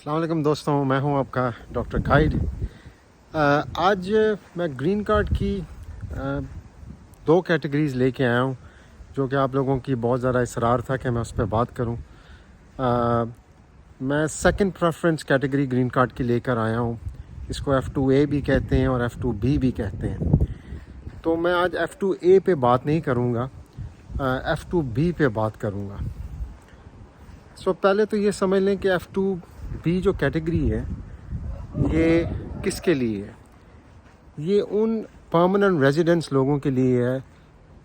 السلام علیکم دوستوں، میں ہوں آپ کا ڈاکٹر قائد۔ آج میں گرین کارڈ کی دو کیٹیگریز لے کے آیا ہوں جو کہ آپ لوگوں کی بہت زیادہ اصرار تھا کہ میں اس پہ بات کروں۔ میں second preference category green card کی لے کر آیا ہوں۔ اس کو F2A بھی کہتے ہیں اور F2B بھی کہتے ہیں۔ تو میں آج F2A پہ بات نہیں کروں گا، F2B پہ بات کروں گا۔ پہلے تو یہ سمجھ لیں کہ F2B جو کیٹیگری ہے یہ کس کے لیے ہے؟ یہ ان پرماننٹ ریزیڈنٹس لوگوں کے لیے ہے،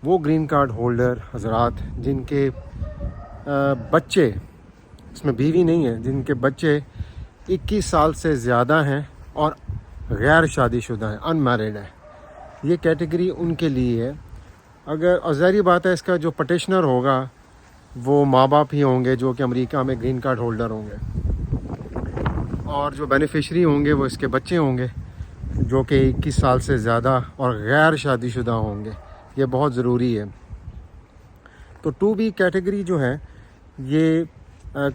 وہ گرین کارڈ ہولڈر حضرات جن کے بچے، اس میں بیوی نہیں ہے، جن کے بچے 21 سال سے زیادہ ہیں اور غیر شادی شدہ ہیں، ان میرڈ ہیں۔ یہ کیٹیگری ان کے لیے ہے۔ اور ظاہری بات ہے اس کا جو پٹیشنر ہوگا وہ ماں باپ ہی ہوں گے جو کہ امریکہ میں گرین کارڈ ہولڈر ہوں گے، اور جو بینیفیشری ہوں گے وہ اس کے بچے ہوں گے جو کہ 21 سال سے زیادہ اور غیر شادی شدہ ہوں گے۔ یہ بہت ضروری ہے۔ تو 2B کیٹیگری جو ہے یہ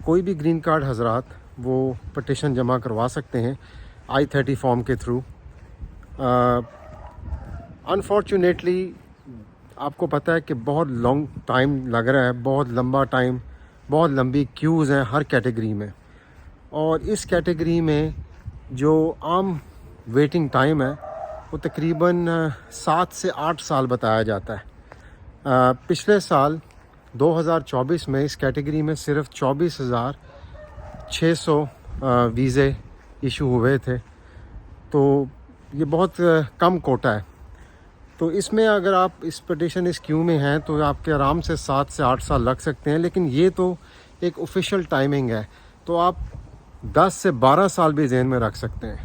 کوئی بھی گرین کارڈ حضرات وہ پٹیشن جمع کروا سکتے ہیں I-30 فارم کے تھرو۔ انفارچونیٹلی آپ کو پتہ ہے کہ بہت لانگ ٹائم لگ رہا ہے، بہت لمبا ٹائم، بہت لمبی کیوز ہیں ہر کیٹیگری میں، اور اس کیٹیگری میں جو عام ویٹنگ ٹائم ہے وہ تقریباً 7 سے 8 سال بتایا جاتا ہے۔ پچھلے سال 2024 میں اس کیٹیگری میں صرف 24,600 ویزے ایشو ہوئے تھے، تو یہ بہت کم کوٹا ہے۔ تو اس میں اگر آپ اس پٹیشن اس کیو میں ہیں تو آپ کے آرام سے 7 سے 8 سال لگ سکتے ہیں، لیکن یہ تو ایک آفیشیل ٹائمنگ ہے، تو آپ 10 سے 12 سال بھی ذہن میں رکھ سکتے ہیں۔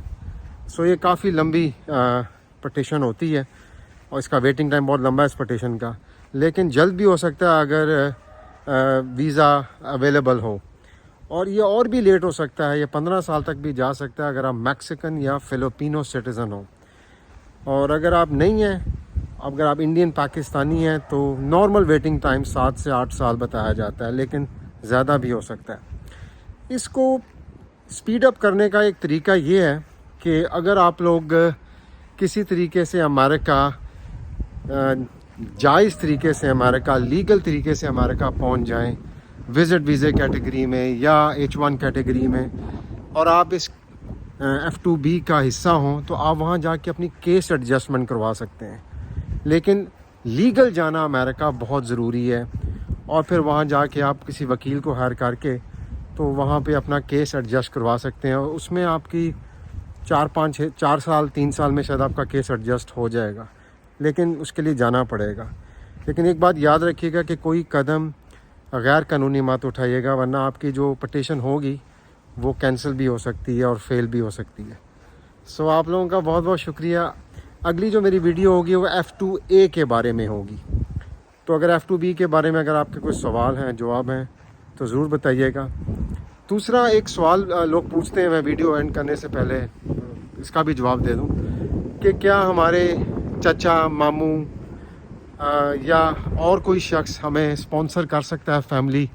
یہ کافی لمبی پٹیشن ہوتی ہے اور اس کا ویٹنگ ٹائم بہت لمبا ہے اس پٹیشن کا، لیکن جلد بھی ہو سکتا ہے اگر ویزا اویلیبل ہو، اور یہ اور بھی لیٹ ہو سکتا ہے، یہ 15 سال تک بھی جا سکتا ہے اگر آپ میکسیکن یا فلپینو سٹیزن ہوں۔ اور اگر آپ نہیں ہیں، اگر آپ انڈین پاکستانی ہیں تو نارمل ویٹنگ ٹائم 7 سے 8 سال بتایا جاتا ہے، لیکن زیادہ بھی ہو سکتا ہے۔ اس کو سپیڈ اپ کرنے کا ایک طریقہ یہ ہے کہ اگر آپ لوگ کسی طریقے سے امریکہ، جائز طریقے سے امریکہ، لیگل طریقے سے امریکہ پہنچ جائیں وزٹ ویزے کیٹیگری میں یا H1 کیٹیگری میں، اور آپ اس F2B کا حصہ ہوں، تو آپ وہاں جا کے اپنی کیس ایڈجسٹمنٹ کروا سکتے ہیں۔ لیکن لیگل جانا امریکہ بہت ضروری ہے، اور پھر وہاں جا کے آپ کسی وکیل کو ہائر کر کے تو وہاں پہ اپنا کیس ایڈجسٹ کروا سکتے ہیں، اور اس میں آپ کی 4 سال 3 سال میں شاید آپ کا کیس ایڈجسٹ ہو جائے گا، لیکن اس کے لیے جانا پڑے گا۔ لیکن ایک بات یاد رکھیے گا کہ کوئی قدم غیر قانونی مت اٹھائیے گا، ورنہ آپ کی جو پٹیشن ہوگی وہ کینسل بھی ہو سکتی ہے اور فیل بھی ہو سکتی ہے۔ آپ لوگوں کا بہت بہت شکریہ۔ اگلی جو میری ویڈیو ہوگی وہ F2A کے بارے میں ہوگی، تو اگر F2B کے بارے میں اگر آپ کے کوئی سوال ہیں، جواب ہیں تو ضرور بتائیے گا۔ دوسرا ایک سوال لوگ پوچھتے ہیں، میں ویڈیو اینڈ کرنے سے پہلے اس کا بھی جواب دے دوں کہ کیا ہمارے چچا، ماموں یا اور کوئی شخص ہمیں اسپانسر کر سکتا ہے فیملی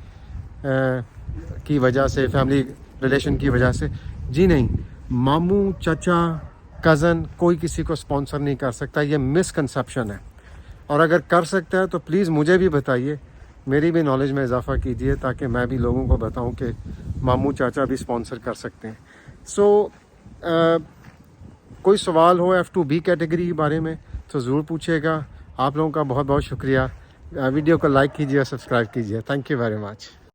کی وجہ سے، فیملی ریلیشن کی وجہ سے؟ جی نہیں، ماموں، چچا، کزن کوئی کسی کو اسپانسر نہیں کر سکتا، یہ مس کنسیپشن ہے۔ اور اگر کر سکتا ہے تو پلیز مجھے بھی بتائیے، میری بھی نالج میں اضافہ کیجیے تاکہ میں بھی لوگوں کو بتاؤں کہ ماموں چاچا بھی اسپانسر کر سکتے ہیں۔ کوئی سوال ہو F2B کیٹیگری کے بارے میں تو ضرور پوچھیے گا۔ آپ لوگوں کا بہت بہت شکریہ۔ ویڈیو کو لائک کیجیے، سبسکرائب کیجیے۔ Thank you very much.